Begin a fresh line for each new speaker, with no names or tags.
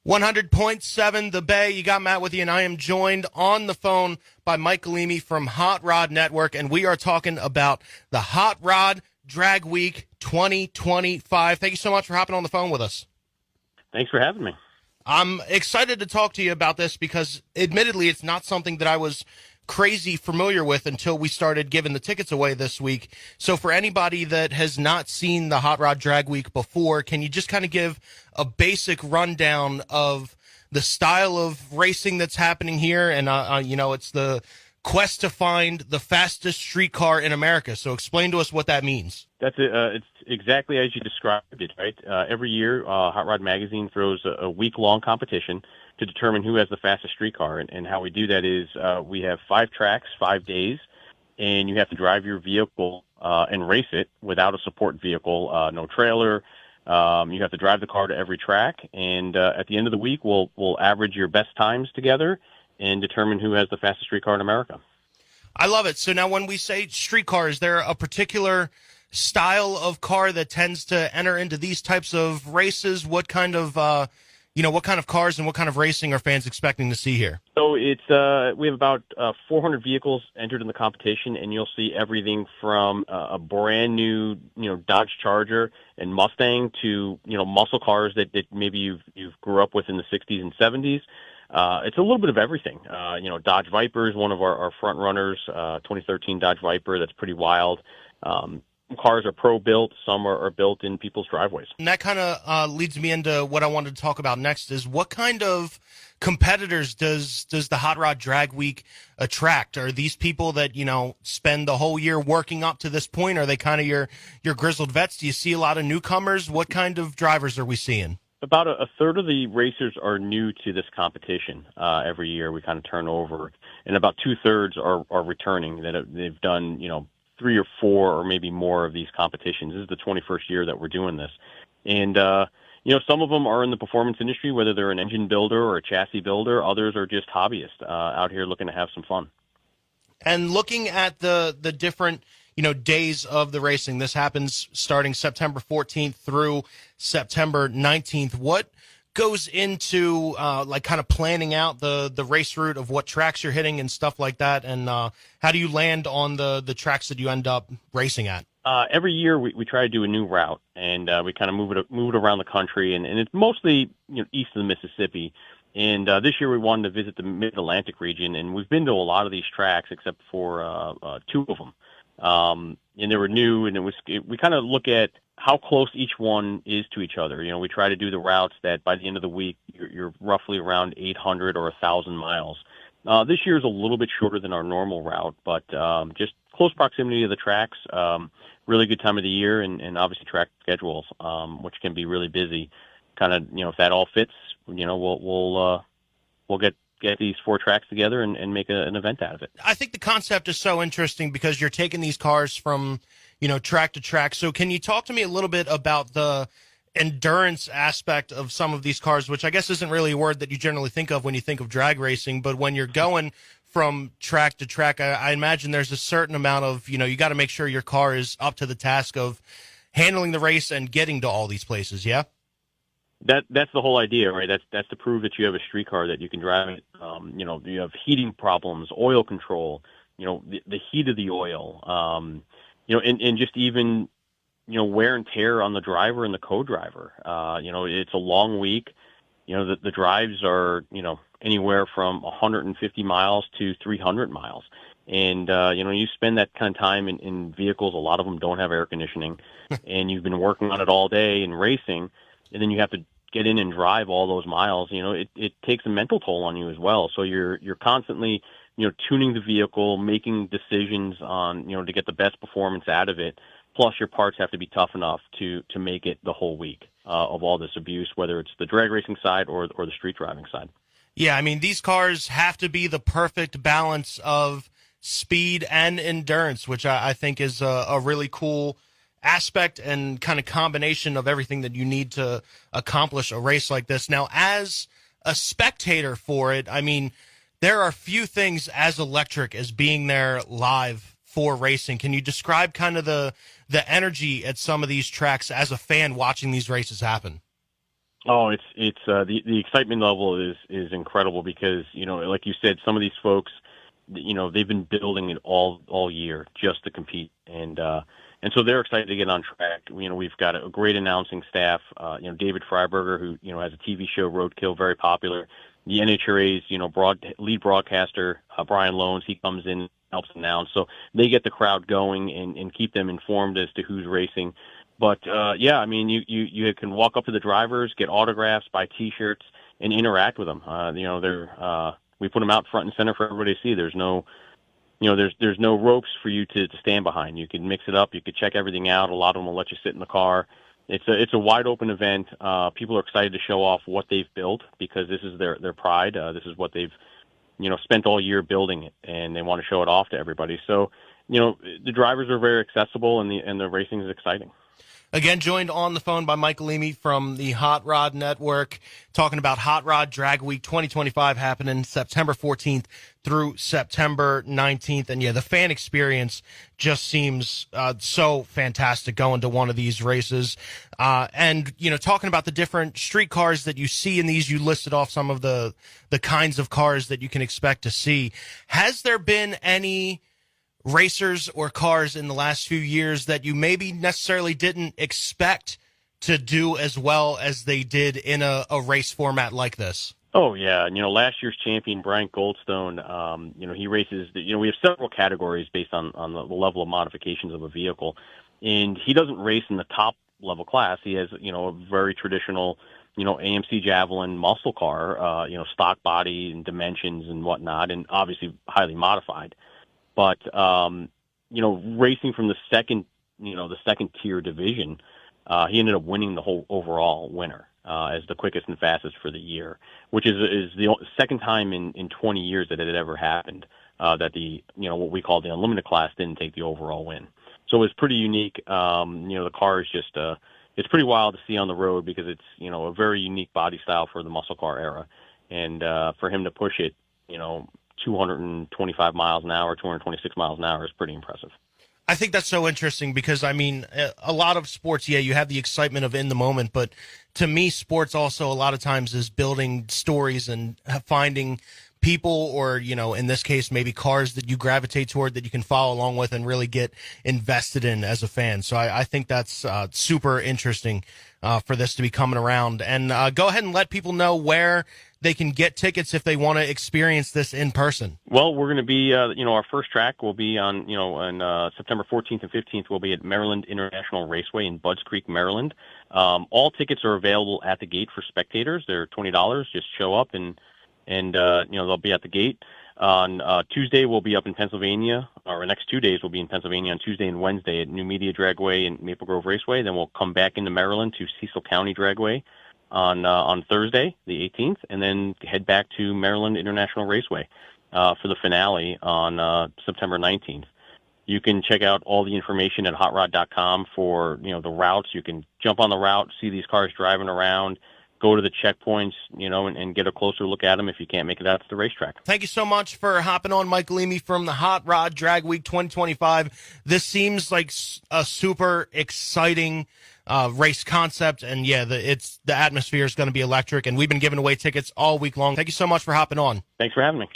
100.7 The Bay. You got Matt with you, and I am joined on the phone by Mike Galimi from Hot Rod Network, and we are talking about the Hot Rod Drag Week 2025. Thank you so much for hopping on the phone with us.
Thanks for having me.
I'm excited to talk to you about this because, admittedly, it's not something that I was crazy familiar with until we started giving the tickets away this week. So for anybody that has not seen the Hot Rod Drag Week before, can you just kind of give a basic rundown of the style of racing that's happening here? And, it's the quest to find the fastest street car in America. So explain to us what that means.
That's it. It's exactly as you described it, right? Every year, Hot Rod Magazine throws a week-long competition to determine who has the fastest street car. And how we do that is we have 5 tracks, 5 days, and you have to drive your vehicle and race it without a support vehicle, no trailer. You have to drive the car to every track, and at the end of the week, we'll average your best times together and determine who has the fastest street car in America.
I love it. So now when we say street car, is there a particular style of car that tends to enter into these types of races? What kind of cars and what kind of racing are fans expecting to see here?
So it's we have about 400 vehicles entered in the competition, and you'll see everything from a brand new Dodge Charger and Mustang to muscle cars that maybe you've grew up with in the 60s and 70s. It's a little bit of everything. Dodge Viper is one of our front runners. 2013 Dodge Viper, that's pretty wild. Cars are pro-built. Some are built in people's driveways.
And that kind of leads me into what I wanted to talk about next is what kind of competitors does the Hot Rod Drag Week attract? Are these people that, spend the whole year working up to this point? Are they kind of your grizzled vets? Do you see a lot of newcomers? What kind of drivers are we seeing?
About a third of the racers are new to this competition. Every year we kind of turn over, and about 2/3 are returning. They've done, 3 or 4 or maybe more of these competitions. This is the 21st year that we're doing this. And, some of them are in the performance industry, whether they're an engine builder or a chassis builder. Others are just hobbyists out here looking to have some fun.
And looking at the different, days of the racing, this happens starting September 14th through September 19th. What goes into kind of planning out the race route of what tracks you're hitting and stuff like that, and how do you land on the tracks that you end up racing at?
Every year we try to do a new route, and we kind of move it around the country, and it's mostly east of the Mississippi. And this year we wanted to visit the Mid-Atlantic region, and we've been to a lot of these tracks except for 2 of them. And they were new, and we kind of look at how close each one is to each other. We try to do the routes that by the end of the week, you're roughly around 800 or 1,000 miles. This year is a little bit shorter than our normal route, but just close proximity to the tracks, really good time of the year, and obviously track schedules, which can be really busy. Kind of, if that all fits, we'll get these 4 tracks together and make an event out of it.
I think the concept is so interesting because you're taking these cars from, track to track. So can you talk to me a little bit about the endurance aspect of some of these cars, which I guess isn't really a word that you generally think of when you think of drag racing, but when you're going from track to track, I imagine there's a certain amount of, you got to make sure your car is up to the task of handling the race and getting to all these places, yeah?
That's the whole idea, right? That's to prove that you have a street car that you can drive it. You have heating problems, oil control, the heat of the oil, and just even, wear and tear on the driver and the co-driver. It's a long week. The drives are, anywhere from 150 miles to 300 miles. And, you spend that kind of time in vehicles. A lot of them don't have air conditioning, and you've been working on it all day and racing, and then you have to get in and drive all those miles. It takes a mental toll on you as well. So you're constantly, tuning the vehicle, making decisions on, to get the best performance out of it. Plus your parts have to be tough enough to make it the whole week of all this abuse, whether it's the drag racing side or the street driving side.
Yeah, I mean, these cars have to be the perfect balance of speed and endurance, which I think is a really cool aspect and kind of combination of everything that you need to accomplish a race like this. Now, as a spectator for it, I mean, there are few things as electric as being there live for racing. Can you describe kind of the energy at some of these tracks as a fan watching these races happen?
Oh, it's the excitement level is incredible because, like you said, some of these folks, they've been building it all year just to compete, and so they're excited to get on track. We've got a great announcing staff. David Freiberger, who has a TV show, Roadkill, very popular. The NHRA's lead broadcaster, Brian Loans, he comes in, helps announce, so they get the crowd going and keep them informed as to who's racing. But yeah, I mean, you can walk up to the drivers, get autographs, buy T-shirts, and interact with them. We put them out front and center for everybody to see. There's no there's no ropes for you to stand behind. You can mix it up. You can check everything out. A lot of them will let you sit in the car. It's a wide open event. People are excited to show off what they've built because this is their pride. This is what they've spent all year building it, and they want to show it off to everybody. So the drivers are very accessible, and the racing is exciting.
Again, joined on the phone by Mike Galimi from the Hot Rod Network, talking about Hot Rod Drag Week 2025 happening September 14th through September 19th. And yeah, the fan experience just seems so fantastic going to one of these races. And, talking about the different street cars that you see in these, you listed off some of the kinds of cars that you can expect to see. Has there been any racers or cars in the last few years that you maybe necessarily didn't expect to do as well as they did in a race format like this?
Oh, yeah. Last year's champion, Brian Goldstone, he races, we have several categories based on the level of modifications of a vehicle. And he doesn't race in the top level class. He has, a very traditional, AMC Javelin muscle car, stock body and dimensions and whatnot, and obviously highly modified. But, racing from the second tier division, he ended up winning the whole overall winner as the quickest and fastest for the year, which is the second time in 20 years that it had ever happened that what we call the unlimited class didn't take the overall win. So it was pretty unique. The car is just it's pretty wild to see on the road because it's a very unique body style for the muscle car era, and for him to push it 225 miles an hour, 226 miles an hour is pretty impressive.
I think that's so interesting because, I mean, a lot of sports, yeah, you have the excitement of in the moment, but to me, sports also a lot of times is building stories and finding people or, in this case, maybe cars that you gravitate toward that you can follow along with and really get invested in as a fan. So I think that's super interesting for this to be coming around. And go ahead and let people know where they can get tickets if they want to experience this in person.
Well, we're going to be, our first track will be on, on September 14th and 15th. We'll be at Maryland International Raceway in Budds Creek, Maryland. All tickets are available at the gate for spectators. They're $20. Just show up and they'll be at the gate. On Tuesday, we'll be up in Pennsylvania, or the next 2 days we'll be in Pennsylvania on Tuesday and Wednesday at New Media Dragway and Maple Grove Raceway. Then we'll come back into Maryland to Cecil County Dragway on Thursday, the 18th, and then head back to Maryland International Raceway for the finale on September 19th. You can check out all the information at hotrod.com for the routes. You can jump on the route, see these cars driving around, go to the checkpoints, and get a closer look at them if you can't make it out to the racetrack.
Thank you so much for hopping on, Mike Galimi from the Hot Rod Drag Week 2025. This seems like a super exciting race concept, and yeah, the atmosphere is going to be electric, and we've been giving away tickets all week long. Thank you so much for hopping on.
Thanks for having me.